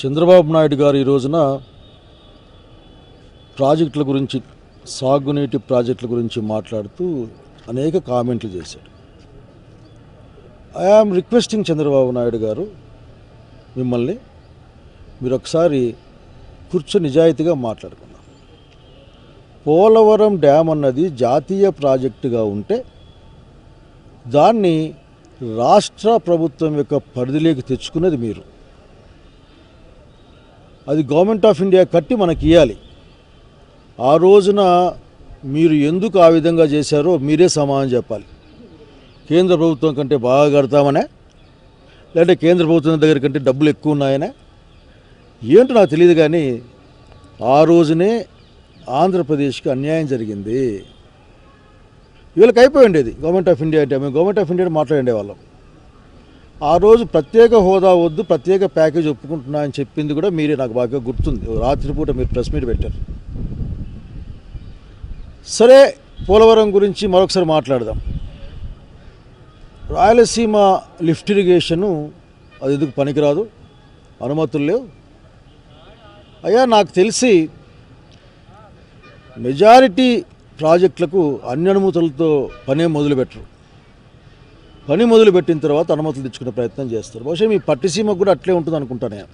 చంద్రబాబు నాయుడు గారు ఈ రోజున ప్రాజెక్టుల గురించి, సాగునీటి ప్రాజెక్టుల గురించి మాట్లాడుతూ అనేక కామెంట్లు చేశాడు. I am requesting Chandrababu Naidu garu, మిమ్మల్ని మీరు ఒకసారి కూర్చొని నిజాయితీగా మాట్లాడుకుందాం. పోలవరం డ్యామ్ అన్నది జాతీయ ప్రాజెక్టుగా ఉంటే దాన్ని రాష్ట్ర ప్రభుత్వం యొక్క పరిధిలోకి తెచ్చుకున్నది మీరు. అది గవర్నమెంట్ ఆఫ్ ఇండియా కట్టి మనకి ఇవ్వాలి. ఆ రోజున మీరు ఎందుకు ఆ విధంగా చేశారో మీరే సమాధానం చెప్పాలి. కేంద్ర ప్రభుత్వం కంటే బాగా కడతామనే, లేదంటే కేంద్ర ప్రభుత్వం దగ్గర కంటే డబ్బులు ఎక్కువ ఉన్నాయనే, ఏంటో నాకు తెలియదు. కానీ ఆ రోజునే ఆంధ్రప్రదేశ్కి అన్యాయం జరిగింది. వీళ్ళకి అయిపోయి ఉండేది గవర్నమెంట్ ఆఫ్ ఇండియా అంటే. మేము గవర్నమెంట్ ఆఫ్ ఇండియా మాట్లాడే వాళ్ళం. ఆ రోజు ప్రత్యేక హోదా వద్దు, ప్రత్యేక ప్యాకేజ్ ఒప్పుకుంటున్నా అని చెప్పింది కూడా మీరే, నాకు బాగా గుర్తుంది. రాత్రిపూట మీరు ప్రెస్ మీట్ పెట్టారు. సరే, పోలవరం గురించి మరొకసారి మాట్లాడదాం. రాయలసీమ లిఫ్ట్ ఇరిగేషను అది ఎందుకు పనికిరాదు, అనుమతులు లేవు. అయ్యా, నాకు తెలిసి మెజారిటీ ప్రాజెక్టులకు అన్ని అనుమతులతో పనే మొదలుపెట్టరు. పని మొదలుపెట్టిన తర్వాత అనుమతులు తెచ్చుకునే ప్రయత్నం చేస్తారు. బహుశా మీ పట్టిసీమకు కూడా అట్లే ఉంటుంది అనుకుంటాను నేను.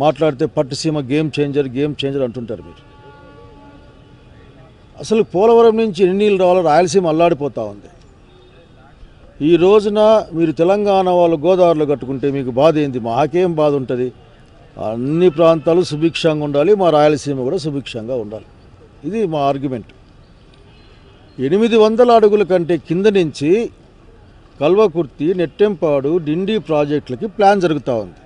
మాట్లాడితే పట్టిసీమ గేమ్ చేంజర్ అంటుంటారు మీరు. అసలు పోలవరం నుంచి ఎన్ని నీళ్ళు రావాలో రాయలసీమ అల్లాడిపోతూ ఉంది. ఈ రోజున మీరు తెలంగాణ వాళ్ళు గోదావరిలో కట్టుకుంటే మీకు బాధ ఏంది? మాకేం బాధ ఉంటుంది? అన్ని ప్రాంతాలు సుభిక్షంగా ఉండాలి, మా రాయలసీమ కూడా సుభిక్షంగా ఉండాలి. ఇది మా ఆర్గ్యుమెంట్. 800 అడుగుల కంటే కింద నుంచి కల్వకుర్తి, నెట్టెంపాడు, డిండి ప్రాజెక్టులకి ప్లాన్ జరుగుతూ ఉంది.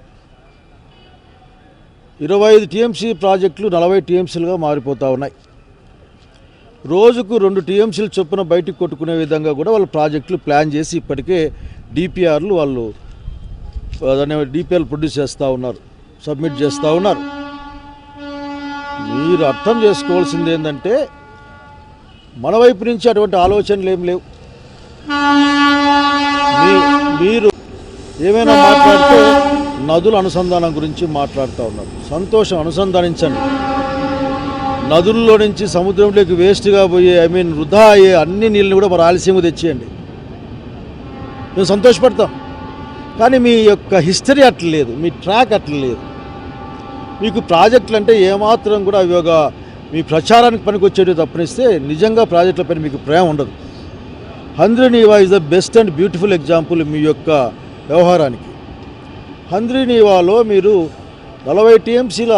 25 టీఎంసీ ప్రాజెక్టులు 40 టీఎంసీలుగా మారిపోతూ ఉన్నాయి. రోజుకు 2 టీఎంసీలు చొప్పున బయటికి కొట్టుకునే విధంగా కూడా వాళ్ళు ప్రాజెక్టులు ప్లాన్ చేసి ఇప్పటికే డిపిఆర్లు వాళ్ళు డిపిఆర్లు ప్రొడ్యూస్ చేస్తూ ఉన్నారు, సబ్మిట్ చేస్తూ ఉన్నారు. మీరు అర్థం చేసుకోవాల్సింది ఏంటంటే, మన వైపు నుంచి అటువంటి ఆలోచనలు ఏం లేవు. మీరు ఏమైనా మాట్లాడితే నదుల అనుసంధానం గురించి మాట్లాడుతూ ఉన్నారు. సంతోషం, అనుసంధానించండి. నదుల్లో నుంచి సముద్రంలోకి వేస్ట్గా పోయే, వృధా అయ్యే అన్ని నీళ్ళని కూడా మన రాయలసీమకు తెచ్చేయండి, మేము సంతోషపడతాం. కానీ మీ యొక్క హిస్టరీ అట్లా లేదు, మీ ట్రాక్ అట్లా లేదు. మీకు ప్రాజెక్టులు అంటే ఏమాత్రం కూడా అవి ఒక మీ ప్రచారానికి పనికొచ్చేవి తప్పనిస్తే నిజంగా ప్రాజెక్టుల పైన మీకు ప్రేమ ఉండదు. Handri Neeva is the best and beautiful example మీ యొక్క వ్యవహారానికి. హంద్రీనీవాలో మీరు 40 టీఎంసీల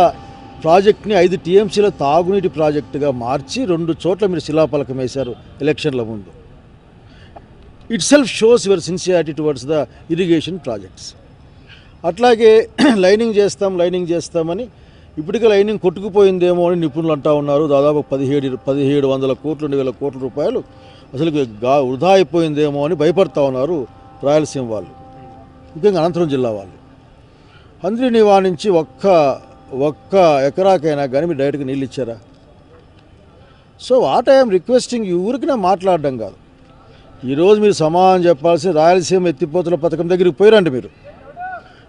ప్రాజెక్ట్ని 5 టీఎంసీల తాగునీటి ప్రాజెక్టుగా మార్చి 2 చోట్ల మీరు శిలాఫలకం వేశారు ఎలక్షన్ల ముందు. It self shows your sincerity towards the irrigation projects. అట్లాగే లైనింగ్ చేస్తామని ఇప్పటికే లైనింగ్ కొట్టుకుపోయిందేమో అని నిపుణులు అంటూ ఉన్నారు. దాదాపు 1700 కోట్లు 2,000 కోట్ల రూపాయలు అసలు వృధా అయిపోయిందేమో అని భయపడతా ఉన్నారు రాయలసీమ వాళ్ళు, ముఖ్యంగా అనంతపురం జిల్లా వాళ్ళు. హంద్రీనీవా నుంచి ఒక్క ఎకరాకైనా కానీ మీరు డైరెక్ట్గా నీళ్ళు ఇచ్చారా? సో వాట్ ఐఎమ్ రిక్వెస్టింగ్, ఊరికినే మాట్లాడడం కాదు. ఈరోజు మీరు సమాధానం చెప్పాల్సి, రాయలసీమ ఎత్తిపోతుల పథకం దగ్గరికి పోయిరండి. మీరు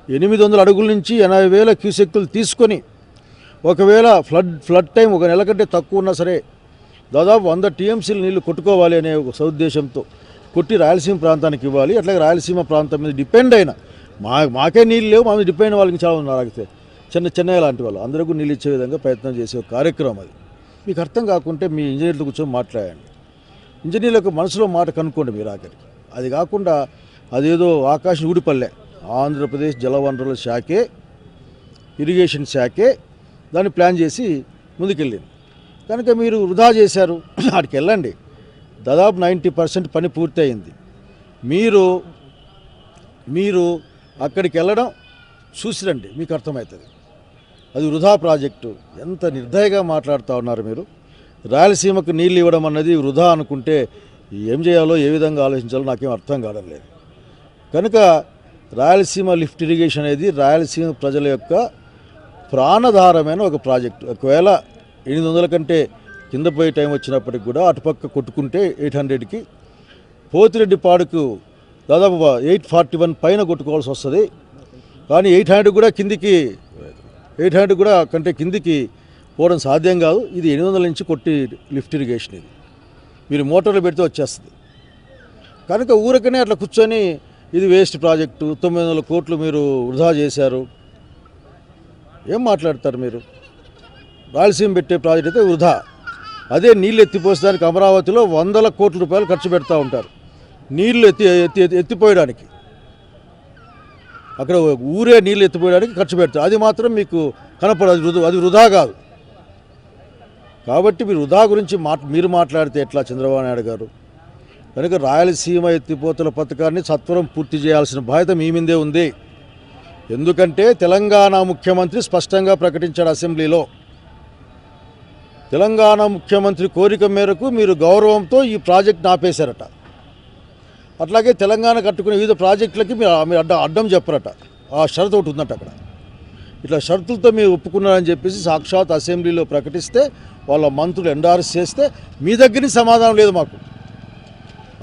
800 అడుగుల నుంచి 80,000 క్యూసెక్కులు తీసుకొని, ఒకవేళ ఫ్లడ్ టైం 1 నెల కంటే తక్కువ ఉన్నా సరే దాదాపు 100 టీఎంసీలు నీళ్లు కొట్టుకోవాలి అనే ఒక సదుద్దేశంతో కొట్టి రాయలసీమ ప్రాంతానికి ఇవ్వాలి. అట్లాగే రాయలసీమ ప్రాంతం మీద డిపెండ్ అయిన మాకే నీళ్ళు లేవు, మా మీద డిపెండ్ అయిన వాళ్ళకి చాలా ఉన్నారు. ఆగితే చెన్నై లాంటి వాళ్ళు అందరికీ నీళ్ళు ఇచ్చే విధంగా ప్రయత్నం చేసే ఒక కార్యక్రమం అది. మీకు అర్థం కాకుంటే మీ ఇంజనీర్లు కూర్చొని మాట్లాడండి. ఇంజనీర్లకు మనసులో మాట కనుక్కోండి మీరు ఆఖరికి. అది కాకుండా అదేదో ఆకాశం ఊడిపల్లె. ఆంధ్రప్రదేశ్ జలవనరుల శాఖే, ఇరిగేషన్ శాఖే దాన్ని ప్లాన్ చేసి ముందుకెళ్ళింది. కనుక మీరు వృధా చేశారు. అక్కడికి వెళ్ళండి, దాదాపు 90% పని పూర్తి అయింది. మీరు అక్కడికి వెళ్ళడం చూసిరండి, మీకు అర్థమవుతుంది. అది వృధా ప్రాజెక్టు. ఎంత నిర్దయగా మాట్లాడుతూ ఉన్నారు మీరు. రాయలసీమకు నీళ్ళు ఇవ్వడం అన్నది వృధా అనుకుంటే ఏం చేయాలో, ఏ విధంగా ఆలోచించాలో నాకేం అర్థం కావడం లేదు. కనుక రాయలసీమ లిఫ్ట్ ఇరిగేషన్ అనేది రాయలసీమ ప్రజల యొక్క ప్రాణధారమైన ఒక ప్రాజెక్టు. ఒకవేళ 800 కంటే కింద పోయే టైం వచ్చినప్పటికి కూడా అటుపక్క కొట్టుకుంటే 800కి, పోతిరెడ్డిపాడుకు దాదాపు 841 పైన కొట్టుకోవాల్సి వస్తుంది. కానీ 800 కూడా కిందికి 800 కూడా కంటే కిందికి పోవడం సాధ్యం కాదు. ఇది 800 నుంచి కొట్టి లిఫ్ట్ ఇరిగేషన్ ఇది మీరు మోటార్లు పెడితే వచ్చేస్తుంది. కనుక ఊరికనే అట్లా కూర్చొని ఇది వేస్ట్ ప్రాజెక్టు 900 కోట్లు మీరు వృధా చేశారు ఏం మాట్లాడతారు మీరు? రాయలసీమ పెట్టే ప్రాజెక్ట్ అయితే వృధా. అదే నీళ్ళు ఎత్తిపోసేదానికి అమరావతిలో 100 కోట్ల రూపాయలు ఖర్చు పెడతా ఉంటారు నీళ్లు ఎత్తిపోయడానికి. అక్కడ ఊరే నీళ్ళు ఎత్తిపోయడానికి ఖర్చు పెడతారు. అది మాత్రం మీకు కనపడదు, అది వృధా కాదు. కాబట్టి మీరు వృధా గురించి మీరు మాట్లాడితే ఎట్లా చంద్రబాబు నాయుడు గారు? కనుక రాయలసీమ ఎత్తిపోతల పథకాన్ని సత్వరం పూర్తి చేయాల్సిన బాధ్యత మీ మీదే ఉంది. ఎందుకంటే తెలంగాణ ముఖ్యమంత్రి స్పష్టంగా ప్రకటించాడు అసెంబ్లీలో. తెలంగాణ ముఖ్యమంత్రి కోరిక మేరకు మీరు గౌరవంతో ఈ ప్రాజెక్ట్ని ఆపేశారట. అట్లాగే తెలంగాణ కట్టుకునే వివిధ ప్రాజెక్టులకి మీరు అడ్డం చెప్పరట. ఆ షరతు ఒకటి ఉందట అక్కడ. ఇట్లా షరతులతో మీరు ఒప్పుకున్నారని చెప్పేసి సాక్షాత్ అసెంబ్లీలో ప్రకటిస్తే వాళ్ళ మంత్రులు ఎండార్స్ చేస్తే మీ దగ్గర సమాధానం లేదు మాకు.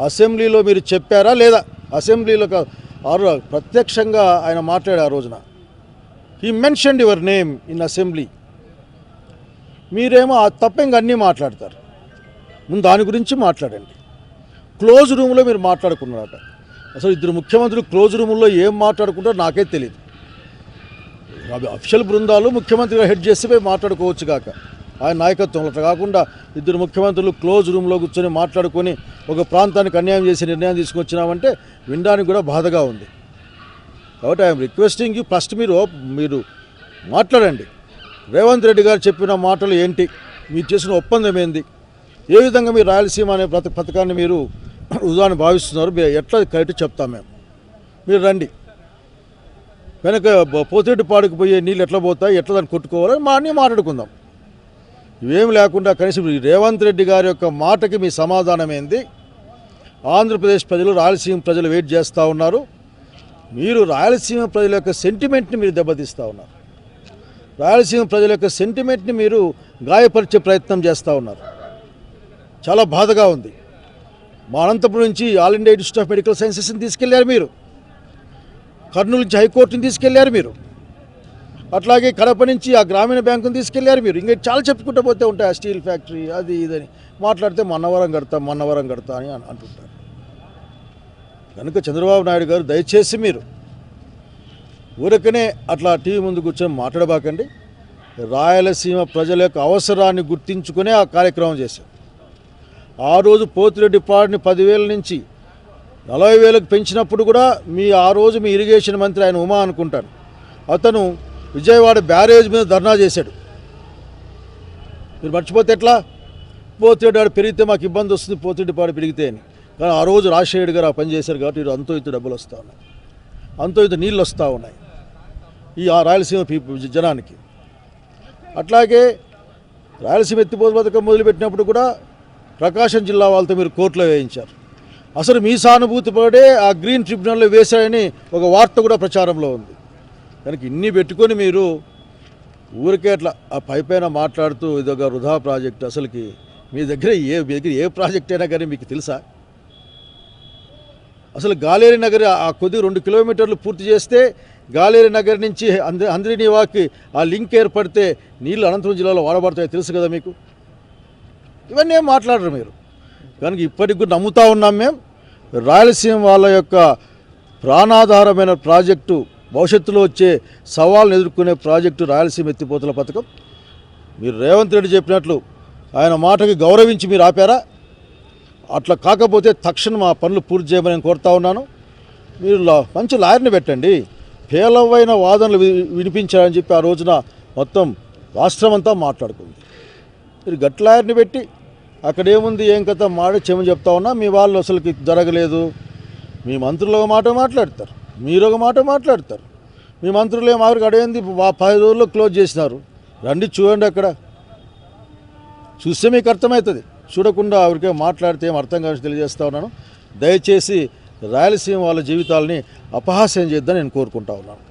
అసెంబ్లీలో మీరు చెప్పారా లేదా? అసెంబ్లీలో ప్రత్యక్షంగా ఆయన మాట్లాడే ఆ రోజున he mentioned your name in assembly. మీరేమో తప్ప ఇంక అన్నీ మాట్లాడతారు. ముందు దాని గురించి మాట్లాడండి. క్లోజ్ రూమ్లో మీరు మాట్లాడుకున్నారట. అసలు ఇద్దరు ముఖ్యమంత్రులు క్లోజ్ రూముల్లో ఏం మాట్లాడుకుంటారో నాకే తెలియదు. అఫీషియల్ బృందాలు ముఖ్యమంత్రిగా హెడ్ చేసి పోయి మాట్లాడుకోవచ్చు కాక ఆయన నాయకత్వంలో. అట్లా కాకుండా ఇద్దరు ముఖ్యమంత్రులు క్లోజ్ రూమ్లో కూర్చొని మాట్లాడుకొని ఒక ప్రాంతానికి అన్యాయం చేసే నిర్ణయం తీసుకొచ్చినామంటే వినడానికి కూడా బాధగా ఉంది. కాబట్టి ఐఎమ్ రిక్వెస్టింగ్ యూ, ఫస్ట్ మీరు మాట్లాడండి. రేవంత్ రెడ్డి గారు చెప్పిన మాటలు ఏంటి? మీరు చేసిన ఒప్పందం ఏంది? ఏ విధంగా మీరు రాయలసీమ అనే పథకాన్ని మీరు వృధాన్ని భావిస్తున్నారు? ఎట్లా కరెక్ట్ చెప్తాం మేము. మీరు రండి. వెనక పోతిరెడ్డిపాడుకు పోయే నీళ్ళు ఎట్లా పోతాయి, ఎట్లా దాన్ని కొట్టుకోవాలని అన్నీ మాట్లాడుకుందాం. ఇవేమి లేకుండా కనీసం రేవంత్ రెడ్డి గారి యొక్క మాటకి మీ సమాధానం ఏంది? ఆంధ్రప్రదేశ్ ప్రజలు, రాయలసీమ ప్రజలు వెయిట్ చేస్తూ ఉన్నారు. మీరు రాయలసీమ ప్రజల యొక్క సెంటిమెంట్ని మీరు దెబ్బతీస్తూ ఉన్నారు. రాయలసీమ ప్రజల యొక్క సెంటిమెంట్ని మీరు గాయపరిచే ప్రయత్నం చేస్తూ ఉన్నారు. చాలా బాధగా ఉంది. మా అనంతపురం నుంచి all India institute of medical సైన్సెస్ని తీసుకెళ్లారు మీరు. కర్నూలు నుంచి హైకోర్టుని తీసుకెళ్లారు మీరు. అట్లాగే కడప నుంచి ఆ గ్రామీణ బ్యాంకుని తీసుకెళ్లారు మీరు. ఇంకా చాలా చెప్పుకుంటూ పోతే ఉంటాయి. ఆ స్టీల్ ఫ్యాక్టరీ అది ఇదని మాట్లాడితే మన్నవరం కడతా అని అంటుంటారు. కనుక చంద్రబాబు నాయుడు గారు దయచేసి మీరు ఊరకనే అట్లా టీవీ ముందు కూర్చొని మాట్లాడబాకండి. రాయలసీమ ప్రజల యొక్క అవసరాన్ని గుర్తించుకునే ఆ కార్యక్రమం చేశారు. ఆ రోజు పోతిరెడ్డిపాడుని 10,000 నుంచి 40,000కు పెంచినప్పుడు కూడా ఆ రోజు మీ ఇరిగేషన్ మంత్రి ఆయన ఉమా అనుకుంటాను, అతను విజయవాడ బ్యారేజ్ మీద ధర్నా చేశాడు. మీరు మర్చిపోతే ఎట్లా? పోతిరెడ్డిపాడు పెరిగితే మాకు ఇబ్బంది వస్తుంది, పోతిరెడ్డిపాడు పెరిగితే అని. కానీ ఆ రోజు రాజశేఖర్ గారు ఆ పని చేశారు కాబట్టి అంతో ఇంత డబ్బులు వస్తూ ఉన్నాయి, అంతో ఇంత నీళ్ళు వస్తూ ఉన్నాయి ఈ రాయలసీమ జనానికి. అట్లాగే రాయలసీమ ఎత్తిపోతల పథకం మొదలుపెట్టినప్పుడు కూడా ప్రకాశం జిల్లా వాళ్ళతో మీరు కోర్టులో వేయించారు. అసలు మీ సానుభూతి పడే ఆ గ్రీన్ ట్రిబ్యునల్లో వేశారని ఒక వార్త కూడా ప్రచారంలో ఉంది. కనుక ఇన్ని పెట్టుకొని మీరు ఊరికే అట్లా ఆ పైపైన మాట్లాడుతూ ఇదొక వృధా ప్రాజెక్ట్. అసలుకి మీ దగ్గర ఏ ప్రాజెక్ట్ అయినా కానీ మీకు తెలుసా? అసలు గాలేరి నగర్ ఆ కొద్ది 2 కిలోమీటర్లు పూర్తి చేస్తే గాలేరి నగర్ నుంచి అంద్రినివాకి ఆ లింక్ ఏర్పడితే నీళ్ళు అనంతపురం జిల్లాలో వాడబడతాయో తెలుసు కదా మీకు. ఇవన్నీ ఏం మాట్లాడరు మీరు. కనుక ఇప్పటికి కూడా నమ్ముతూ ఉన్నాం మేము. రాయలసీమ వాళ్ళ యొక్క ప్రాణాధారమైన ప్రాజెక్టు, భవిష్యత్తులో వచ్చే సవాళ్ళను ఎదుర్కొనే ప్రాజెక్టు రాయలసీమ ఎత్తిపోతల పథకం. మీరు రేవంత్ రెడ్డి చెప్పినట్లు ఆయన మాటకి గౌరవించి మీరు ఆపారా? అట్లా కాకపోతే తక్షణం ఆ పనులు పూర్తి చేయమని నేను కోరుతా ఉన్నాను. మీరు మంచి లాయర్ని పెట్టండి, పేలవైన వాదనలు వినిపించారని చెప్పి ఆ రోజున మొత్తం రాష్ట్రం అంతా మాట్లాడుకుంది. మీరు గట్టి లాయర్ని పెట్టి అక్కడ ఏముంది ఏం కథ చెమని చెప్తా ఉన్నా మీ వాళ్ళు అసలుకి జరగలేదు. మీ మంత్రులు ఒక మాట మాట్లాడతారు, మీరు ఒక మాట మాట్లాడతారు. మీ మంత్రులు ఏం ఆవిరికి అడేంది 10 రోజుల్లో క్లోజ్ చేసినారు. రండి చూడండి, అక్కడ చూస్తే మీకు అర్థమవుతుంది. చూడకుండా ఆవిరికే మాట్లాడితే ఏం అర్థం కావచ్చు తెలియజేస్తా ఉన్నాను. దయచేసి రాయలసీమ వాళ్ళ జీవితాలని అపహాస్యం చేద్దని నేను కోరుకుంటా ఉన్నాను.